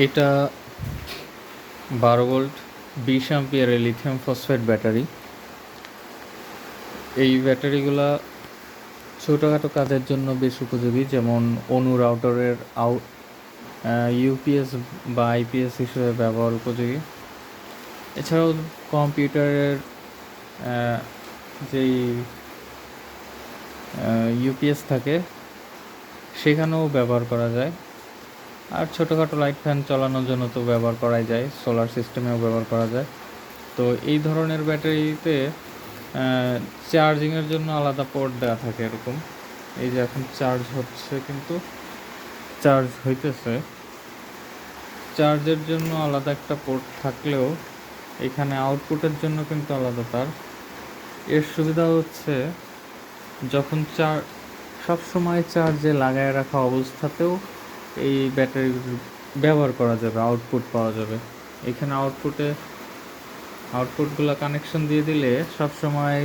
এটা 12 ভোল্ট 20 অ্যাম্পিয়ারের lithium phosphate battery. এই ব্যাটারিগুলা ছোটোখাটো কাজের জন্য বেশ উপযোগী, যেমন অনু রাউটারের ইউপিএস বা আইপিএস হিসেবে ব্যবহার উপযোগী। এছাড়াও কম্পিউটারের যেই ইউপিএস থাকে সেখানেও ব্যবহার করা যায়। আর ছোটোখাটো লাইট ফ্যান চালানোর জন্য তো ব্যবহার করাই যায়, সোলার সিস্টেমেও ব্যবহার করা যায়। তো এই ধরনের ব্যাটারিতে চার্জিংয়ের জন্য আলাদা পোর্ট দেওয়া থাকে এরকম। এই যে এখন চার্জ হচ্ছে, কিন্তু চার্জ হইতেছে। চার্জের জন্য আলাদা একটা পোর্ট থাকলেও এখানে আউটপুটের জন্য কিন্তু আলাদা তার। এর সুবিধা হচ্ছে যখন সবসময় চার্জে লাগায় রাখা অবস্থাতেও এই ব্যাটারি ব্যবহার করা যাবে, আউটপুট পাওয়া যাবে। এখানে আউটপুটগুলো কানেকশন দিয়ে দিলে সবসময়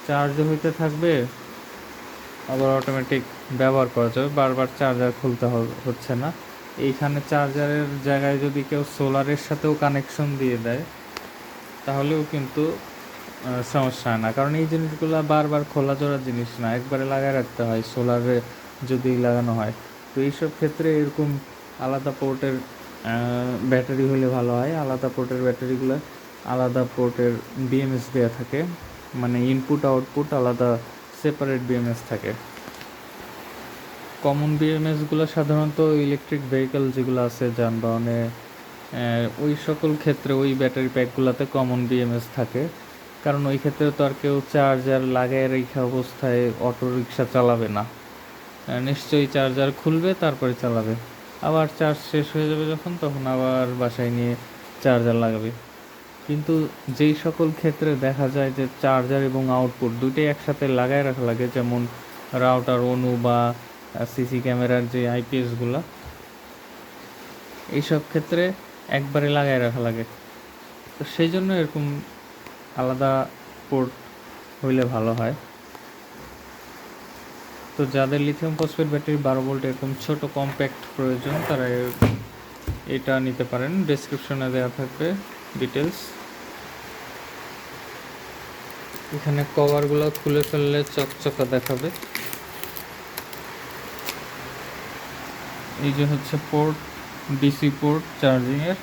চার্জও হইতে থাকবে, আবার অটোমেটিক ব্যবহার করা যাবে, বারবার চার্জার খুলতে হচ্ছে না। এইখানে চার্জারের জায়গায় যদি কেউ সোলারের সাথেও কানেকশন দিয়ে দেয় তাহলেও কিন্তু সমস্যা হয় না, কারণ এই জিনিসগুলো বারবার খোলা জোড়া জিনিস না, একবারে লাগায় রাখতে হয় সোলারে যদি লাগানো হয়। তো এইসব ক্ষেত্রে এরকম আলাদা পোর্টের ব্যাটারি হলে ভালো হয়। আলাদা পোর্টের ব্যাটারিগুলো আলাদা পোর্টের বিএমএস দেওয়া থাকে, মানে ইনপুট আউটপুট আলাদা সেপারেট বিএমএস থাকে। কমন বিএমএসগুলো সাধারণত ইলেকট্রিক ভেহিকেল যেগুলো আছে যানবাহনে, ওই সকল ক্ষেত্রে ওই ব্যাটারি প্যাকগুলোতে কমন বিএমএস থাকে, কারণ ওই ক্ষেত্রে তো আর কেউ চার্জার লাগায় রেখা অবস্থায় অটো রিক্সা চালাবে না, নিশ্চয়ই চার্জার খুলবে তারপরে চালাবে। আবার চার্জ শেষ হয়ে যাবে যখন, তখন আবার বাসায় নিয়ে চার্জার লাগাবে। কিন্তু যেই সকল ক্ষেত্রে দেখা যায় যে চার্জার এবং আউটপুট দুইটাই একসাথে লাগায় রাখা লাগে, যেমন রাউটার, অনু বা সিসি ক্যামেরার যে আইপিএসগুলো, এইসব ক্ষেত্রে একবারে লাগায় রাখা লাগে। তো সেই জন্য এরকম আলাদা পোর্ট হইলে ভালো হয়। তো যাদের লিথিয়াম ফসফেট ব্যাটারি 12 ভোল্ট এরকম ছোট কম্প্যাক্ট প্রয়োজন, তারা এটা নিতে পারেন। ডেসক্রিপশনে দেওয়া থাকবে ডিটেলস। এখানে কভারগুলো খুলে ফেললে চকচকা দেখাবে। এই যে হচ্ছে পোর্ট, ডিসি পোর্ট চার্জিংয়ের।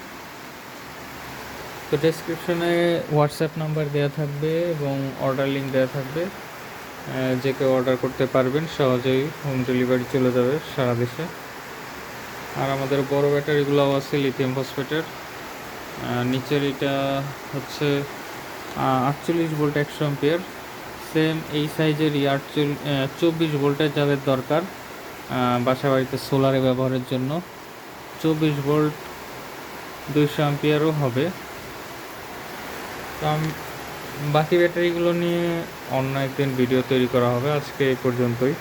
তো ডেসক্রিপশনে হোয়াটসঅ্যাপ নাম্বার দেওয়া থাকবে এবং অর্ডার লিঙ্ক দেওয়া থাকবে, যে কেউ অর্ডার করতে পারবেন, সহজেই হোম ডেলিভারি চলে যাবে সারা দেশে। আর আমাদের বড় ব্যাটারিগুলোও আছে লিথিয়াম ফসফেটের। নিচের এটা হচ্ছে 48 ভোল্ট 100 অ্যাম্পিয়ার, সেম এই সাইজেরই 24 ভোল্টের যাদের দরকার বাসা বাড়িতে সোলারে ব্যবহারের জন্য, 24 ভোল্ট 200 অ্যাম্পিয়ারও হবে। তো বাকি ব্যাটারিগুলো নিয়ে অন্য একদিন ভিডিও তৈরি করা হবে। আজকে এই পর্যন্তই।